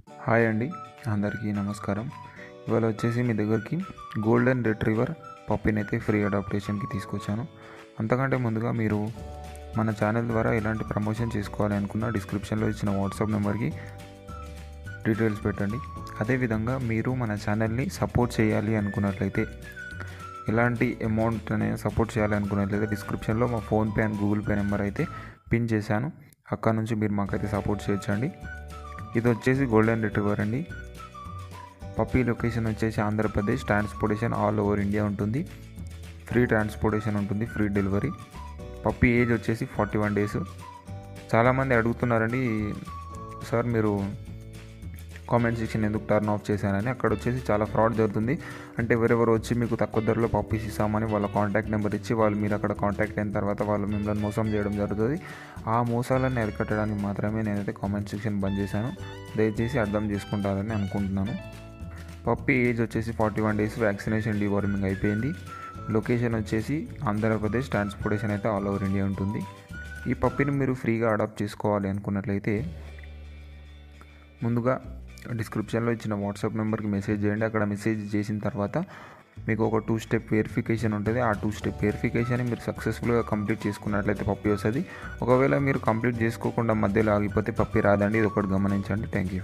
Hi అండి, అందరికీ నమస్కారం. ఇవాళ వచ్చేసి మీ దగ్గరికి గోల్డెన్ రిట్రీవర్ పప్పీని అయితే ఫ్రీ అడాప్టేషన్కి తీసుకొచ్చాను. అంతకంటే ముందుగా మీరు మన ఛానల్ ద్వారా ఎలాంటి ప్రమోషన్ చేసుకోవాలి అనుకున్న డిస్క్రిప్షన్లో ఇచ్చిన వాట్సాప్ నెంబర్కి డీటెయిల్స్ పెట్టండి. అదేవిధంగా మీరు మన ఛానల్ని సపోర్ట్ చేయాలి అనుకున్నట్లయితే, ఎలాంటి అమౌంట్ అనేది సపోర్ట్ చేయాలి అనుకున్నట్లయితే డిస్క్రిప్షన్లో మా PhonePe and Google pay number అయితే పిన్ చేశాను. అక్కడ నుంచి మీరు మాకైతే సపోర్ట్ చేయొచ్చండి. ఇది వచ్చేసి గోల్డెన్ రిట్రీవర్ అండి. పప్పీ లొకేషన్ వచ్చేసి Andhra Pradesh. Transportation all over India ఉంటుంది. ఫ్రీ ట్రాన్స్పోర్టేషన్ ఉంటుంది, ఫ్రీ డెలివరీ. పప్పీ ఏజ్ వచ్చేసి 41 days. చాలామంది అడుగుతున్నారండి, సార్ మీరు కామెంట్ సెక్షన్ ఎందుకు టర్న్ ఆఫ్ చేశానని. అక్కడ వచ్చేసి చాలా ఫ్రాడ్ జరుగుతుంది. అంటే ఎవరెవరు వచ్చి మీకు తక్కువ ధరలో పప్పీస్ ఇస్తామని వాళ్ళ కాంటాక్ట్ నెంబర్ ఇచ్చి మీరు అక్కడ కాంటాక్ట్ అయిన తర్వాత వాళ్ళు మిమ్మల్ని మోసం చేయడం జరుగుతుంది. ఆ మోసాలను అరికట్టడానికి మాత్రమే నేనైతే కామెంట్ సెక్షన్ బంద్ చేశాను. దయచేసి అర్థం చేసుకుంటారని అనుకుంటున్నాను. పప్పీ ఏజ్ వచ్చేసి 41 days. వ్యాక్సినేషన్ డీవార్మింగ్ అయిపోయింది. లొకేషన్ వచ్చేసి ఆంధ్రప్రదేశ్. ట్రాన్స్పోర్టేషన్ అయితే ఆల్ ఓవర్ ఇండియా ఉంటుంది. ఈ పప్పీని మీరు ఫ్రీగా అడాప్ట్ చేసుకోవాలి అనుకున్నట్లయితే ముందుగా డిస్క్రిప్షన్లో ఇచ్చిన వాట్సాప్ నెంబర్కి మెసేజ్ చేయండి. అక్కడ మెసేజ్ చేసిన తర్వాత మీకు ఒక 2-step వెరిఫికేషన్ ఉంటుంది. ఆ 2-step వెరిఫికేషన్ మీరు సక్సెస్ఫుల్గా కంప్లీట్ చేసుకున్నట్లయితే పప్పీ వస్తుంది. ఒకవేళ మీరు కంప్లీట్ చేసుకోకుండా మధ్యలో ఆగిపోతే పప్పీ రాదండి. ఇది ఒకటి గమనించండి. Thank you.